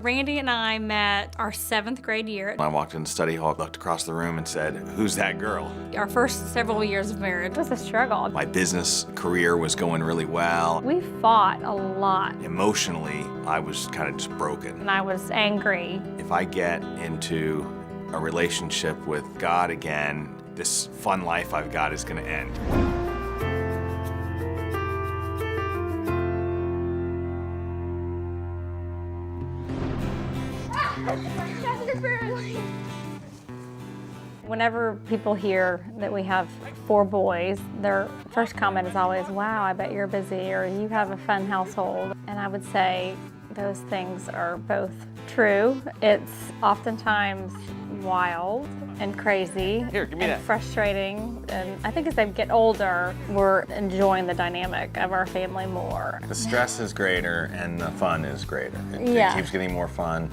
Randy and I met our 7th grade year. I walked into study hall, looked across the room and said, "Who's that girl?" Our first several years of marriage was a struggle. My business career was going really well. We fought a lot. Emotionally, I was kind of just broken. And I was angry. If I get into a relationship with God again, this fun life I've got is going to end. Whenever people hear that we have 4 boys, their first comment is always, "Wow, I bet you're busy," or "You have a fun household." And I would say those things are both true. It's oftentimes wild and crazy and frustrating. And I think as they get older, we're enjoying the dynamic of our family more. The stress is greater and the fun is greater. Yeah. It keeps getting more fun.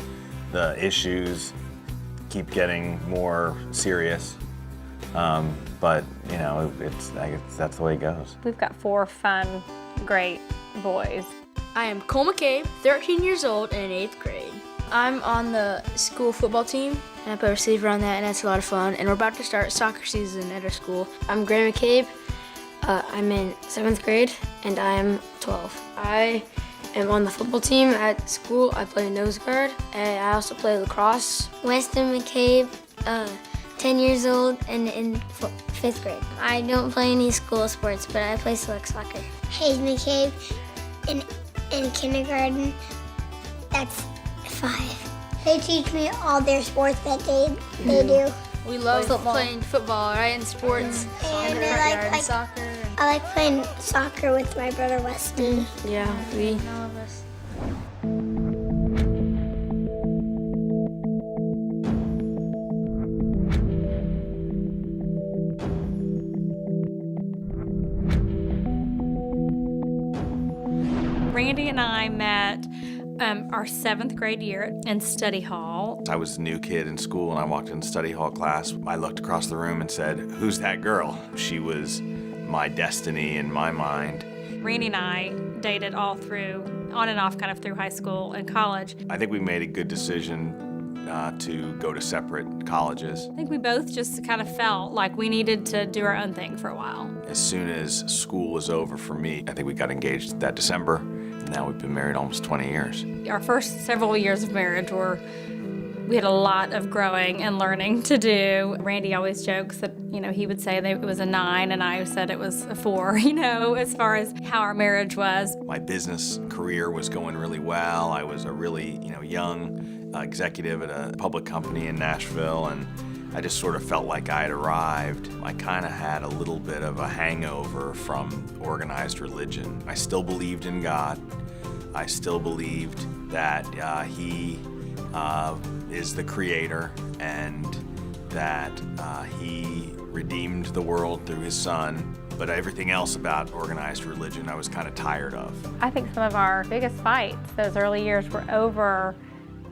The issues keep getting more serious. But, you know, that's the way it goes. We've got 4 fun, great boys. I am Cole McCabe, 13 years old and in 8th grade. I'm on the school football team, and I play receiver on that, and that's a lot of fun. And we're about to start soccer season at our school. I'm Graham McCabe. I'm in 7th grade, and I'm 12. I am on the football team at school. I play nose guard, and I also play lacrosse. Weston McCabe, 10 years old and in 5th grade. I don't play any school sports, but I play select soccer. Hayes McCabe, in kindergarten, that's 5. They teach me all their sports that they do. We love Football. playing football, right, and sports, And and the I front yard, like and soccer. I like playing soccer with my brother Weston. Yeah, All of us. Randy and I met our 7th grade year in study hall. I was a new kid in school and I walked into study hall class. I looked across the room and said, "Who's that girl?" She was my destiny in my mind. Randy and I dated all through, on and off kind of through high school and college. I think we made a good decision to go to separate colleges. I think we both just kind of felt like we needed to do our own thing for a while. As soon as school was over for me, I think we got engaged that December. And now we've been married almost 20 years. Our first several years of marriage we had a lot of growing and learning to do. Randy always jokes that, he would say that it was a 9 and I said it was a 4, as far as how our marriage was. My business career was going really well. I was a really, young executive at a public company in Nashville, and I just sort of felt like I had arrived. I kind of had a little bit of a hangover from organized religion. I still believed in God. I still believed that He is the creator and that He redeemed the world through His Son. But everything else about organized religion I was kind of tired of. I think some of our biggest fights those early years were over,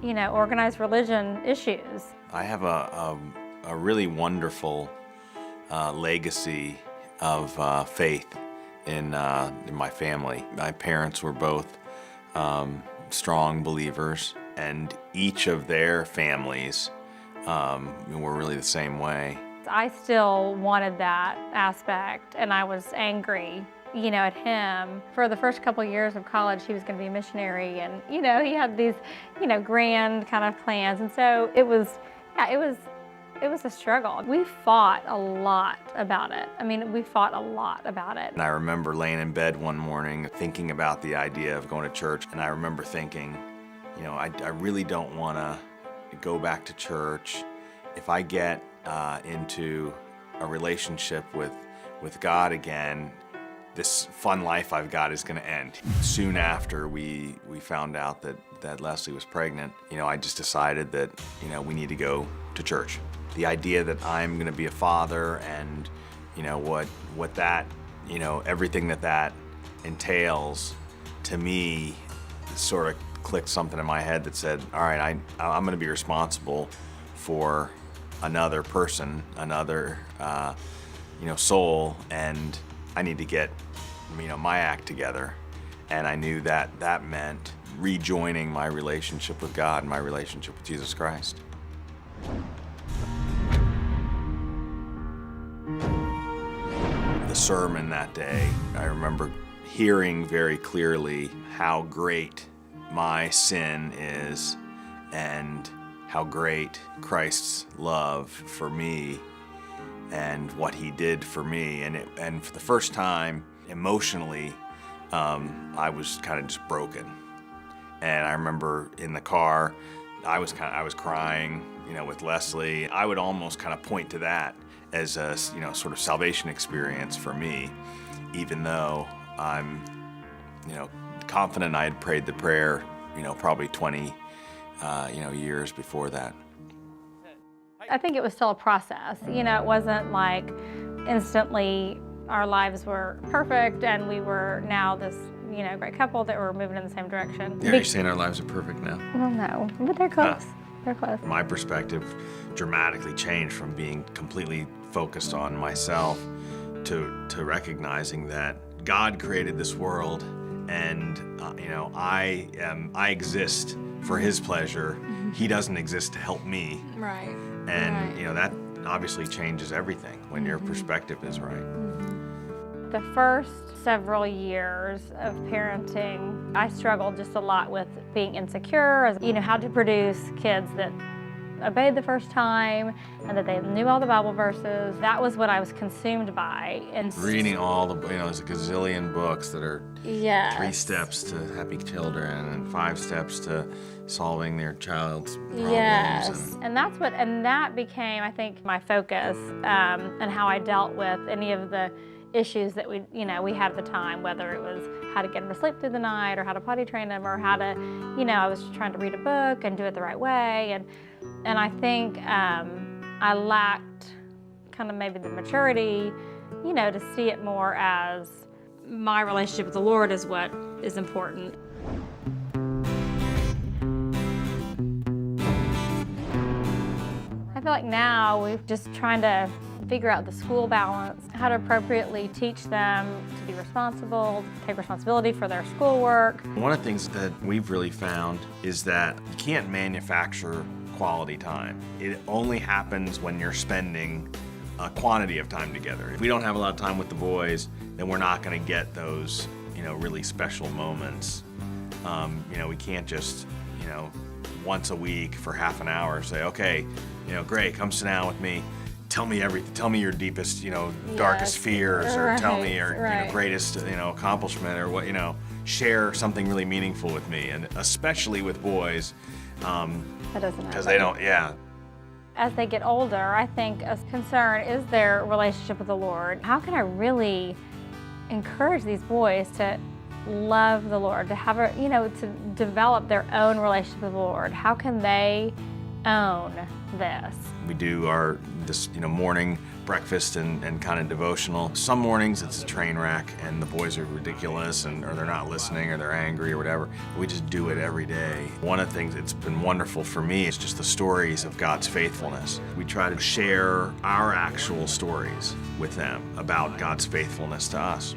organized religion issues. I have a really wonderful legacy of faith in my family. My parents were both strong believers, and each of their families were really the same way. I still wanted that aspect, and I was angry, at him. For the first couple of years of college, he was going to be a missionary, and, he had these, grand kind of plans, and so it was a struggle. We fought a lot about it. We fought a lot about it. And I remember laying in bed one morning thinking about the idea of going to church, and I remember thinking, I really don't want to go back to church. If I get into a relationship with God again, this fun life I've got is going to end. Soon after we found out that Leslie was pregnant, I just decided that, we need to go to church. The idea that I'm going to be a father and, what that, everything that entails, to me, sort of clicked something in my head that said, all right, I'm going to be responsible for another person, another, soul, and I need to get, my act together. And I knew that meant rejoining my relationship with God and my relationship with Jesus Christ. The sermon that day, I remember hearing very clearly how great my sin is and how great Christ's love for me and what he did for me. And for the first time, emotionally, I was kind of just broken. And I remember in the car, I was crying, with Leslie. I would almost kind of point to that as a, sort of salvation experience for me, even though I'm, confident I had prayed the prayer, probably 20, years before that. I think it was still a process. It wasn't like instantly our lives were perfect and we were now this, great couple that were moving in the same direction. Yeah, you're saying our lives are perfect now? Well, no, but they're close. They're close. My perspective dramatically changed from being completely focused on myself to recognizing that God created this world and, I exist for his pleasure. Mm-hmm. He doesn't exist to help me. Right. And, that obviously changes everything when your perspective is right. The first several years of parenting, I struggled just a lot with being insecure, how to produce kids that obeyed the first time and that they knew all the Bible verses. That was what I was consumed by. And reading all the, there's a gazillion books that are yes. 3 steps to happy children and 5 steps to solving their child's problems. Yes, and that became, I think, my focus and how I dealt with any of the issues that we had at the time, whether it was how to get them to sleep through the night or how to potty train them or how to, I was trying to read a book and do it the right way. And I think I lacked kind of maybe the maturity, to see it more as my relationship with the Lord is what is important. I feel like now we're just trying to figure out the school balance, how to appropriately teach them to be responsible, take responsibility for their schoolwork. One of the things that we've really found is that you can't manufacture quality time. It only happens when you're spending a quantity of time together. If we don't have a lot of time with the boys, then we're not going to get those, really special moments. We can't just, once a week for half an hour say, okay, Gray, come sit down with me. Tell me everything. Tell me your deepest, darkest fears, or tell me your greatest, accomplishment, or what, share something really meaningful with me, and especially with boys, that doesn't happen. Because they don't, yeah. As they get older, I think a concern is their relationship with the Lord. How can I really encourage these boys to love the Lord, to have to develop their own relationship with the Lord? How can they own this? We do this morning breakfast and kind of devotional. Some mornings it's a train wreck and the boys are ridiculous or they're not listening or they're angry or whatever. We just do it every day. One of the things that's been wonderful for me is just the stories of God's faithfulness. We try to share our actual stories with them about God's faithfulness to us.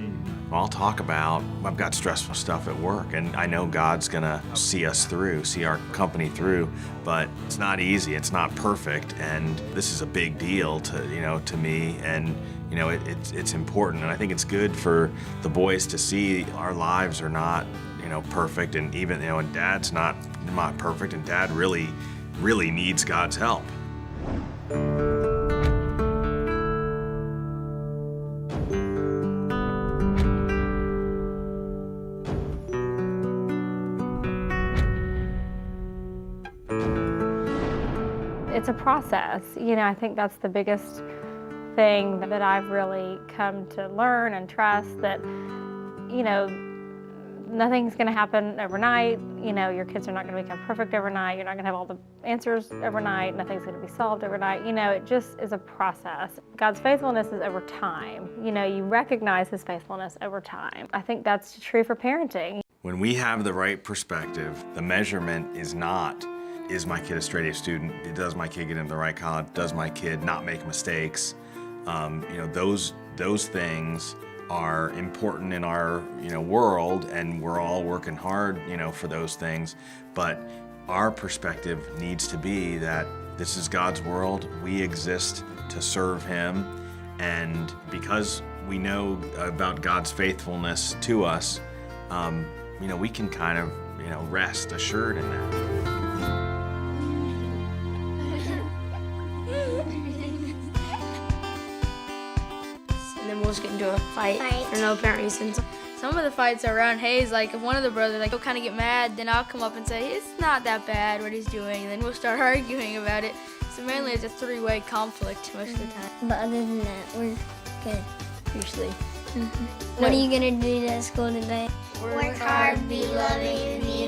I'll talk about, I've got stressful stuff at work and I know God's gonna see us through, see our company through, but it's not easy, it's not perfect, and this is a big deal to me, and it's important, and I think it's good for the boys to see our lives are not perfect, and even and Dad's not perfect, and Dad really needs God's help. It's a process. I think that's the biggest thing that I've really come to learn and trust, that, nothing's going to happen overnight. Your kids are not going to become perfect overnight. You're not going to have all the answers overnight. Nothing's going to be solved overnight. It just is a process. God's faithfulness is over time. You recognize his faithfulness over time. I think that's true for parenting. When we have the right perspective, the measurement is not, is my kid a straight A student? Does my kid get into the right college? Does my kid not make mistakes? Those things are important in our world, and we're all working hard for those things, but our perspective needs to be that this is God's world. We exist to serve Him, and because we know about God's faithfulness to us, we can kind of rest assured in that. And then we'll just get into a fight for no apparent reason. Some of the fights are around Hayes, like if one of the brothers, he'll kind of get mad, then I'll come up and say, it's not that bad what he's doing, and then we'll start arguing about it. So mainly it's a three-way conflict most of the time. But other than that, we're good. Usually. What are you gonna do at school today? Work hard, be loving, and be